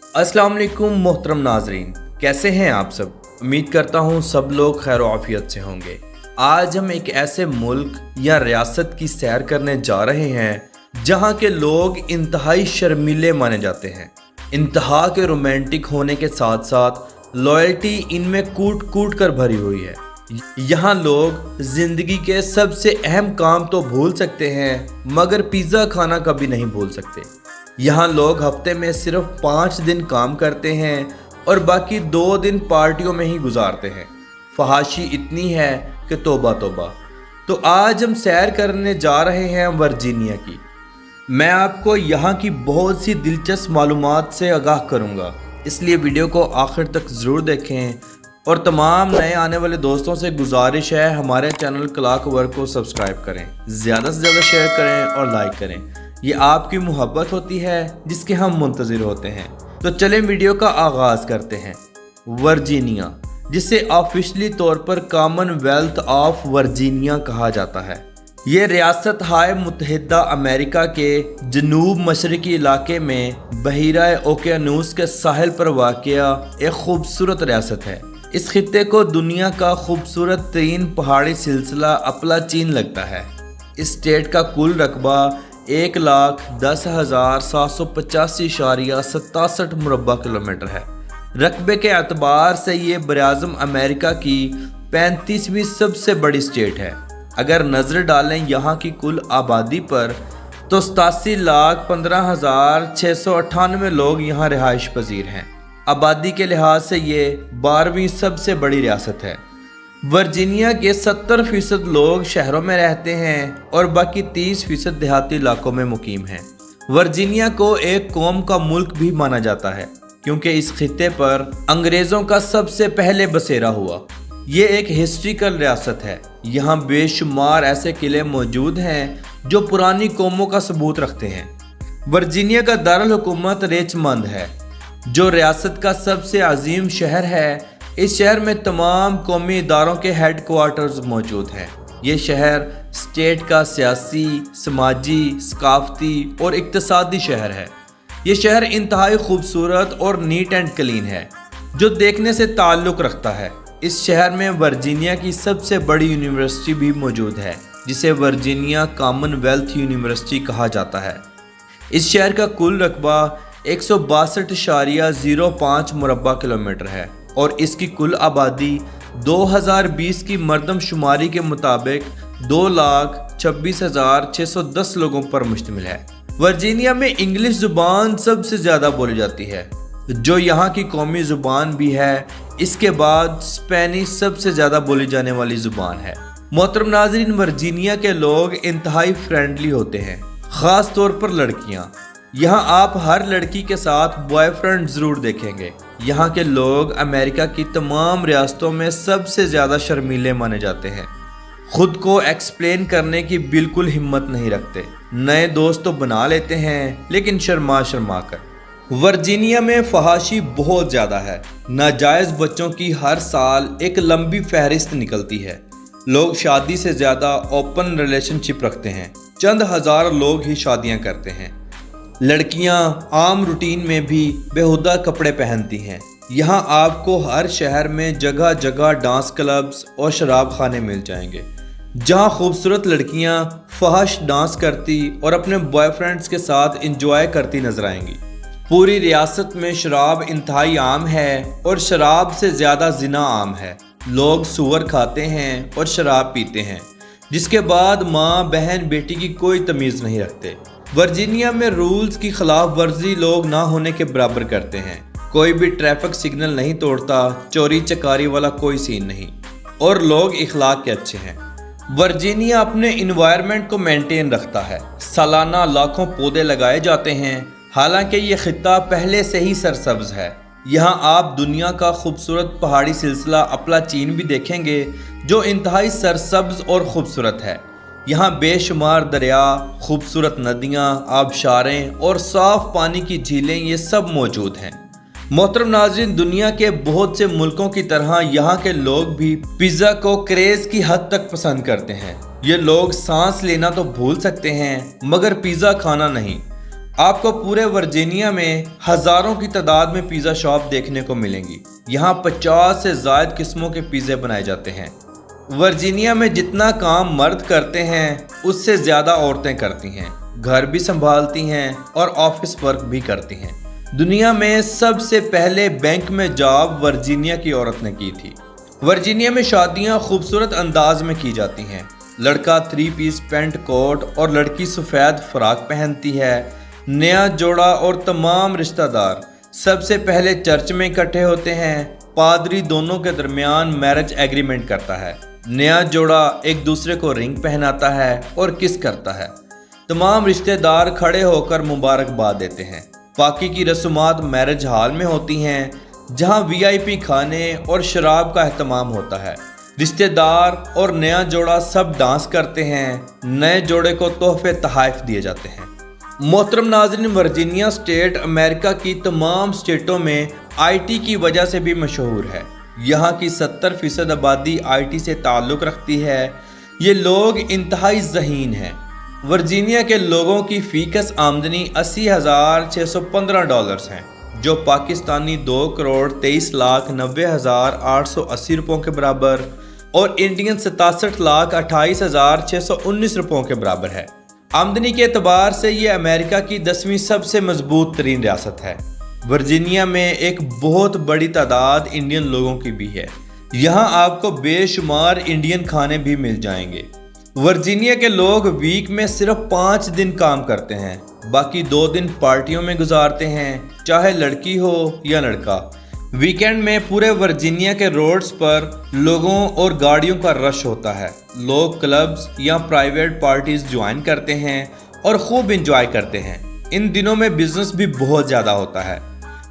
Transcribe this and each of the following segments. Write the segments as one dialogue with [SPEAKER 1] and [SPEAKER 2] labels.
[SPEAKER 1] अस्सलाम वालेकुम मोहतरम नाजरीन, कैसे हैं आप सब। उम्मीद करता हूँ सब लोग खैर आफियत से होंगे। आज हम एक ऐसे मुल्क या रियासत की सैर करने जा रहे हैं जहाँ के लोग इंतहाई शर्मीले माने जाते हैं। इंतहा के रोमांटिक होने के साथ साथ लॉयल्टी इनमें कूट कूट कर भरी हुई है। यहाँ लोग जिंदगी के सबसे अहम काम तो भूल सकते हैं मगर पिज़्ज़ा खाना कभी नहीं भूल सकते। यहाँ लोग हफ्ते में सिर्फ 5 दिन काम करते हैं और बाकी 2 दिन पार्टियों में ही गुजारते हैं। फहाशी इतनी है कि तौबा तौबा। तो आज हम सैर करने जा रहे हैं वर्जीनिया की। मैं आपको यहाँ की बहुत सी दिलचस्प मालूमात से आगाह करूँगा, इसलिए वीडियो को आखिर तक ज़रूर देखें। और तमाम नए आने वाले दोस्तों से गुजारिश है हमारे चैनल क्लॉक वर्क को सब्सक्राइब करें, ज़्यादा से ज़्यादा शेयर करें और लाइक करें। ये आपकी मोहब्बत होती है जिसके हम मुंतज़िर होते हैं। तो चलें वीडियो का आगाज़ करते हैं। वर्जीनिया, जिसे ऑफिशियली तौर पर कॉमनवेल्थ ऑफ वर्जीनिया कहा जाता है, ये रियासत हाय मुत्तहिदा अमेरिका के जनूब मशरकी इलाके में बहीरा ओकेनूस के साहिल पर वाक़या एक खूबसूरत रियासत है। इस खित्ते को दुनिया का खूबसूरत तरीन पहाड़ी सिलसिला अपलाचीन लगता है। इस स्टेट का कुल रकबा 1,10,785.67 मुरब्बा किलोमीटर है। रकबे के एतबार से ये बराज़म अमेरिका की 35वीं सबसे बड़ी स्टेट है। अगर नज़र डालें यहाँ की कुल आबादी पर तो 87,15,698 लोग यहाँ रिहाइश पजीर हैं। आबादी के लिहाज से ये 12वीं सबसे बड़ी रियासत है। वर्जीनिया के 70% लोग शहरों में रहते हैं और बाकी 30% देहाती इलाकों में मुकीम हैं। वर्जीनिया को एक कौम का मुल्क भी माना जाता है क्योंकि इस खित्ते पर अंग्रेज़ों का सबसे पहले बसेरा हुआ। ये एक हिस्ट्रिकल रियासत है। यहाँ बेशुमार ऐसे किले मौजूद हैं जो पुरानी कौमों का सबूत रखते हैं। वर्जीनिया का दारुल हुकूमत रिचमंड है जो रियासत का सबसे अजीम शहर है। इस शहर में तमाम कौमी इदारों के हेड क्वार्टर्स मौजूद हैं। ये शहर स्टेट का सियासी, समाजी, सकाफती और इक्तसादी शहर है। ये शहर इंतहाई खूबसूरत और नीट एंड क्लीन है जो देखने से ताल्लुक़ रखता है। इस शहर में वर्जीनिया की सबसे बड़ी यूनिवर्सिटी भी मौजूद है जिसे वर्जीनिया कॉमनवेल्थ यूनिवर्सिटी कहा जाता है। इस शहर का कुल रकबा 162.05 मुरब्बा किलोमीटर है और इसकी कुल आबादी 2020 की मरदमशुमारी के मुताबिक 2,26,610 लोगों पर मुश्तमिल है। वर्जीनिया में इंग्लिश ज़ुबान सबसे ज़्यादा बोली जाती है जो यहाँ की कौमी ज़ुबान भी है। इसके बाद स्पेनिश सबसे ज़्यादा बोली जाने वाली ज़ुबान है। मोहतरम नाज़रीन, वर्जीनिया के लोग इंतहाई फ्रेंडली होते हैं, ख़ास तौर पर लड़कियाँ। यहाँ आप हर लड़की के साथ बॉयफ्रेंड ज़रूर देखेंगे। यहाँ के लोग अमेरिका की तमाम रियासतों में सबसे ज़्यादा शर्मीले माने जाते हैं। खुद को एक्सप्लेन करने की बिल्कुल हिम्मत नहीं रखते। नए दोस्त तो बना लेते हैं लेकिन शर्मा शर्मा कर। वर्जीनिया में फहाशी बहुत ज़्यादा है। नाजायज़ बच्चों की हर साल एक लंबी फहरिस्त निकलती है। लोग शादी से ज़्यादा ओपन रिलेशनशिप रखते हैं। चंद हज़ार लोग ही शादियाँ करते हैं। लड़कियां आम रूटीन में भी बेहुदा कपड़े पहनती हैं। यहाँ आपको हर शहर में जगह जगह डांस क्लब्स और शराब खाने मिल जाएंगे जहाँ खूबसूरत लड़कियाँ फहश डांस करती और अपने बॉयफ्रेंड्स के साथ इंजॉय करती नजर आएंगी। पूरी रियासत में शराब इंतहाई आम है और शराब से ज़्यादा जिना आम है। लोग सुअर खाते हैं और शराब पीते हैं जिसके बाद माँ बहन बेटी की कोई तमीज़ नहीं रखते। वर्जीनिया में रूल्स की खिलाफ वर्जी लोग ना होने के बराबर करते हैं। कोई भी ट्रैफिक सिग्नल नहीं तोड़ता, चोरी चकारी वाला कोई सीन नहीं और लोग इखलाक के अच्छे हैं। वर्जीनिया अपने इन्वायरमेंट को मेंटेन रखता है। सालाना लाखों पौधे लगाए जाते हैं। हालांकि ये खित्ता पहले से ही सरसब्ज है। यहाँ आप दुनिया का खूबसूरत पहाड़ी सिलसिला अपलाचीन भी देखेंगे जो इंतहाई सरसब्ज और ख़ूबसूरत है। यहाँ बेशुमार दरिया, खूबसूरत नदियाँ, आबशारें और साफ़ पानी की झीलें ये सब मौजूद हैं। मोहतरम नाज़रीन, दुनिया के बहुत से मुल्कों की तरह यहाँ के लोग भी पिज़्ज़ा को क्रेज़ की हद तक पसंद करते हैं। ये लोग सांस लेना तो भूल सकते हैं मगर पिज़्ज़ा खाना नहीं। آپ کو پورے ورجینیا میں ہزاروں کی تعداد میں پیزا شاپ دیکھنے کو ملیں گی۔ یہاں 50 سے زائد قسموں کے پیزے بنائے جاتے ہیں۔ ورجینیا میں جتنا کام مرد کرتے ہیں اس سے زیادہ عورتیں کرتی ہیں، گھر بھی سنبھالتی ہیں اور آفس ورک بھی کرتی ہیں۔ دنیا میں سب سے پہلے بینک میں جاب ورجینیا کی عورت نے کی تھی۔ ورجینیا میں شادیاں خوبصورت انداز میں کی جاتی ہیں۔ لڑکا 3 پیس پینٹ کوٹ اور لڑکی سفید فراق پہنتی ہے۔ نیا جوڑا اور تمام رشتہ دار سب سے پہلے چرچ میں اکٹھے ہوتے ہیں۔ پادری دونوں کے درمیان میرج ایگریمنٹ کرتا ہے۔ نیا جوڑا ایک دوسرے کو رنگ پہناتا ہے اور کس کرتا ہے۔ تمام رشتہ دار کھڑے ہو کر مبارکباد دیتے ہیں۔ باقی کی رسومات میرج ہال میں ہوتی ہیں، جہاں VIP کھانے اور شراب کا اہتمام ہوتا ہے۔ رشتہ دار اور نیا جوڑا سب ڈانس کرتے ہیں۔ نئے جوڑے کو تحفے تحائف دیے جاتے ہیں۔ محترم ناظرین، ورجینیا اسٹیٹ امریکہ کی تمام اسٹیٹوں میں IT کی وجہ سے بھی مشہور ہے۔ یہاں کی 70% آبادی IT سے تعلق رکھتی ہے۔ یہ لوگ انتہائی ذہین ہیں۔ ورجینیا کے لوگوں کی فی کس آمدنی $80,615 ہیں، جو پاکستانی 2,23,90,880 روپوں کے برابر اور انڈین 67,28,619 روپوں کے برابر ہے۔ آمدنی کے اعتبار سے یہ امریکہ کی 10ویں سب سے مضبوط ترین ریاست ہے۔ ورجینیا میں ایک بہت بڑی تعداد انڈین لوگوں کی بھی ہے۔ یہاں آپ کو بے شمار انڈین کھانے بھی مل جائیں گے۔ ورجینیا کے لوگ ویک میں صرف 5 دن کام کرتے ہیں، باقی 2 دن پارٹیوں میں گزارتے ہیں، چاہے لڑکی ہو یا لڑکا۔ ویکینڈ میں پورے ورجینیا کے روڈز پر لوگوں اور گاڑیوں کا رش ہوتا ہے۔ لوگ کلبز یا پرائیویٹ پارٹیز جوائن کرتے ہیں اور خوب انجوائے کرتے ہیں۔ ان دنوں میں بزنس بھی بہت زیادہ ہوتا ہے۔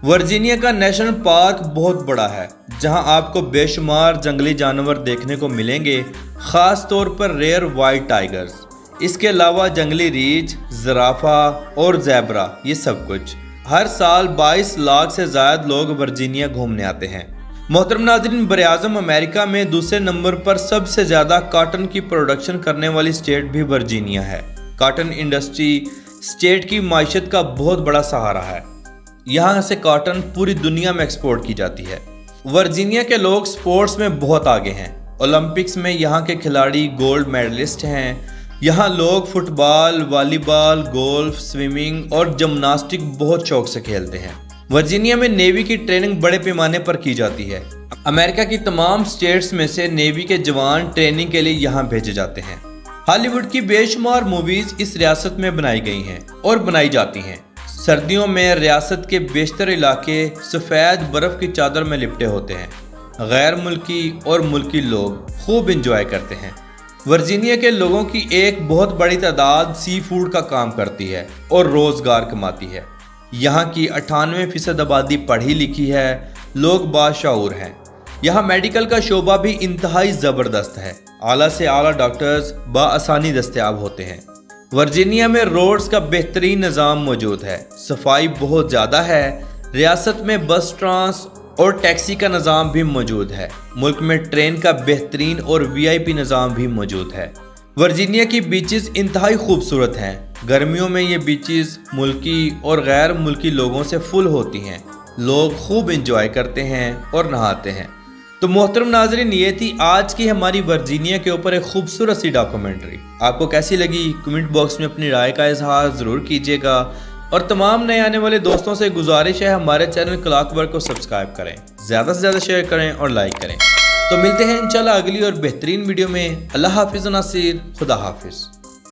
[SPEAKER 1] ورجینیا کا نیشنل پارک بہت بڑا ہے، جہاں آپ کو بے شمار جنگلی جانور دیکھنے کو ملیں گے، خاص طور پر ریئر وائٹ ٹائیگرز۔ اس کے علاوہ جنگلی ریچھ، زرافہ اور زیبرا، یہ سب کچھ۔ ہر سال 22 لاکھ سے زائد لوگ ورجینیا گھومنے آتے ہیں۔ محترم ناظرین، براعظم امریکہ میں دوسرے نمبر پر سب سے زیادہ کاٹن کی پروڈکشن کرنے والی اسٹیٹ بھی ورجینیا ہے۔ کاٹن انڈسٹری اسٹیٹ کی معیشت کا بہت بڑا سہارا ہے۔ یہاں سے کاٹن پوری دنیا میں ایکسپورٹ کی جاتی ہے۔ ورجینیا کے لوگ سپورٹس میں بہت آگے ہیں۔ اولمپکس میں یہاں کے کھلاڑی گولڈ میڈلسٹ ہیں۔ یہاں لوگ فٹ بال، والی بال، گولف، سوئمنگ اور جمناسٹک بہت شوق سے کھیلتے ہیں۔ ورجینیا میں نیوی کی ٹریننگ بڑے پیمانے پر کی جاتی ہے۔ امریکہ کی تمام سٹیٹس میں سے نیوی کے جوان ٹریننگ کے لیے یہاں بھیجے جاتے ہیں۔ ہالی ووڈ کی بے شمار موویز اس ریاست میں بنائی گئی ہیں اور بنائی جاتی ہیں۔ سردیوں میں ریاست کے بیشتر علاقے سفید برف کی چادر میں لپٹے ہوتے ہیں۔ غیر ملکی اور ملکی لوگ خوب انجوائے کرتے ہیں۔ ورجینیا کے لوگوں کی ایک بہت بڑی تعداد سی فوڈ کا کام کرتی ہے اور روزگار کماتی ہے۔ یہاں کی 98% آبادی پڑھی لکھی ہے، لوگ باشعور ہیں۔ یہاں میڈیکل کا شعبہ بھی انتہائی زبردست ہے۔ اعلیٰ سے اعلیٰ ڈاکٹرز بآسانی دستیاب ہوتے ہیں۔ ورجینیا میں روڈز کا بہترین نظام موجود ہے، صفائی بہت زیادہ ہے۔ ریاست میں بس ٹرانس اور ٹیکسی کا نظام بھی موجود ہے۔ ملک میں ٹرین کا بہترین اور VIP نظام بھی موجود ہے۔ ورجینیا کی بیچز انتہائی خوبصورت ہیں۔ گرمیوں میں یہ بیچز ملکی اور غیر ملکی لوگوں سے فل ہوتی ہیں۔ لوگ خوب انجوائے کرتے ہیں اور نہاتے ہیں۔ تو محترم ناظرین، یہ تھی آج کی ہماری ورجینیا کے اوپر ایک خوبصورت سی ڈاکومنٹری۔ آپ کو کیسی لگی؟ کمنٹ باکس میں اپنی رائے کا اظہار ضرور کیجیے گا، اور تمام نئے آنے والے دوستوں سے گزارش ہے ہمارے چینل کلاک ورک کو سبسکرائب کریں، زیادہ سے زیادہ شیئر کریں اور لائک کریں۔ تو ملتے ہیں انشاءاللہ اگلی اور بہترین ویڈیو میں۔ اللہ حافظ ناصر، خدا حافظ۔